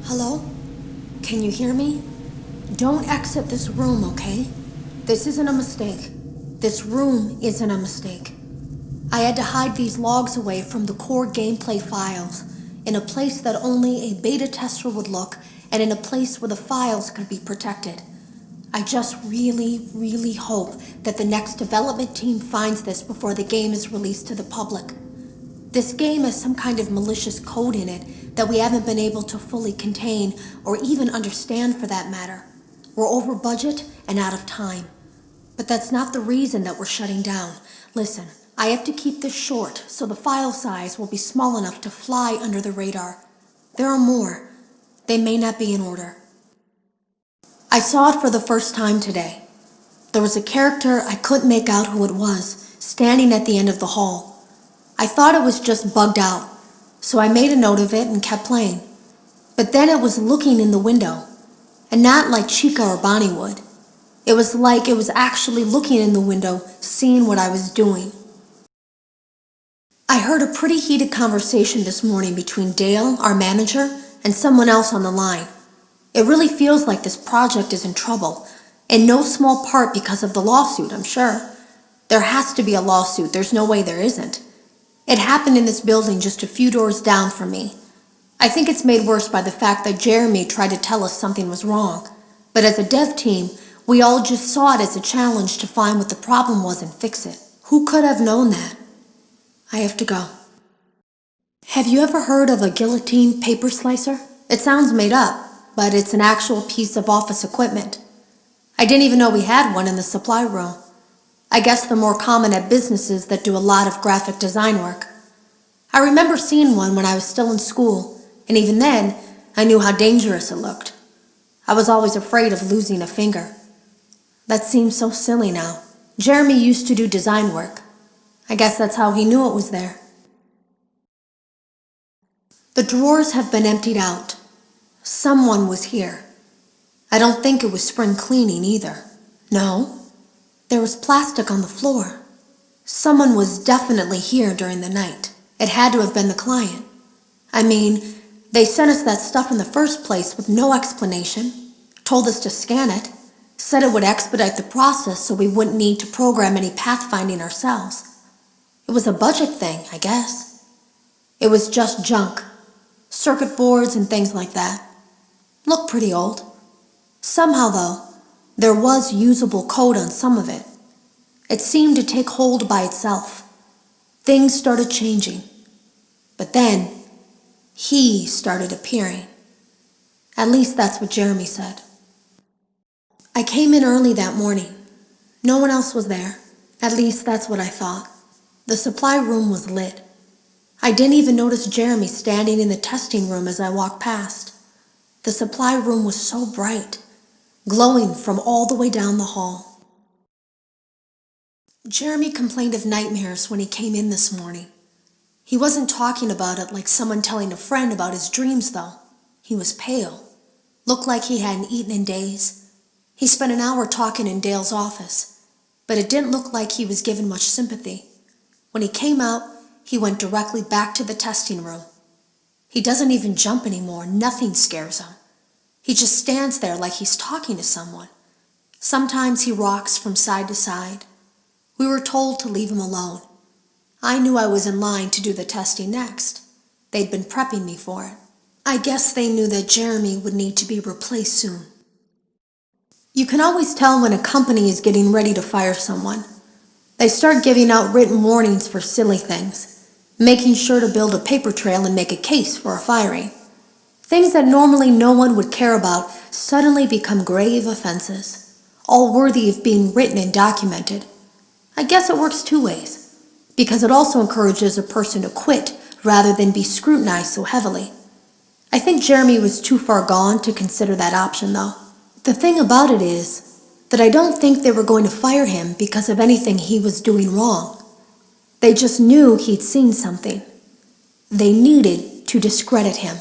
Hello? Can you hear me? Don't exit this room, okay? This isn't a mistake. This room isn't a mistake. I had to hide these logs away from the core gameplay files, in a place that only a beta tester would look, and in a place where the files could be protected. I just really hope that the next development team finds this before the game is released to the public. This game has some kind of malicious code in it that we haven't been able to fully contain or even understand for that matter. We're over budget and out of time. But that's not the reason that we're shutting down. Listen, I have to keep this short so the file size will be small enough to fly under the radar. There are more. They may not be in order. I saw it for the first time today. There was a character I couldn't make out who it was, standing at the end of the hall. I thought it was just bugged out, so I made a note of it and kept playing. But then it was looking in the window, and not like Chica or Bonnie would. It was like it was actually looking in the window, seeing what I was doing. I heard a pretty heated conversation this morning between Dale, our manager, and someone else on the line. It really feels like this project is in trouble, in no small part because of the lawsuit, I'm sure. There has to be a lawsuit, there's no way there isn't. It happened in this building just a few doors down from me. I think it's made worse by the fact that Jeremy tried to tell us something was wrong. But as a dev team, we all just saw it as a challenge to find what the problem was and fix it. Who could have known that? I have to go. Have you ever heard of a guillotine paper slicer? It sounds made up, but it's an actual piece of office equipment. I didn't even know we had one in the supply room. I guess they're more common at businesses that do a lot of graphic design work. I remember seeing one when I was still in school, and even then, I knew how dangerous it looked. I was always afraid of losing a finger. That seems so silly now. Jeremy used to do design work. I guess that's how he knew it was there. The drawers have been emptied out. Someone was here. I don't think it was spring cleaning either. No. There was plastic on the floor. Someone was definitely here during the night. It had to have been the client. I mean, they sent us that stuff in the first place with no explanation, told us to scan it, said it would expedite the process so we wouldn't need to program any pathfinding ourselves. It was a budget thing, I guess. It was just junk, circuit boards and things like that. Looked pretty old. Somehow, though, there was usable code on some of it. It seemed to take hold by itself. Things started changing. But then, he started appearing. At least that's what Jeremy said. I came in early that morning. No one else was there. At least that's what I thought. The supply room was lit. I didn't even notice Jeremy standing in the testing room as I walked past. The supply room was so bright, glowing from all the way down the hall. Jeremy complained of nightmares when he came in this morning. He wasn't talking about it like someone telling a friend about his dreams, though. He was pale, looked like he hadn't eaten in days. He spent an hour talking in Dale's office, but it didn't look like he was given much sympathy. When he came out, he went directly back to the testing room. He doesn't even jump anymore, nothing scares him. He just stands there like he's talking to someone. Sometimes he rocks from side to side. We were told to leave him alone. I knew I was in line to do the testing next. They'd been prepping me for it. I guess they knew that Jeremy would need to be replaced soon. You can always tell when a company is getting ready to fire someone. They start giving out written warnings for silly things, making sure to build a paper trail and make a case for a firing. Things that normally no one would care about suddenly become grave offenses, all worthy of being written and documented. I guess it works two ways, because it also encourages a person to quit rather than be scrutinized so heavily. I think Jeremy was too far gone to consider that option, though. The thing about it is that I don't think they were going to fire him because of anything he was doing wrong. They just knew he'd seen something. They needed to discredit him.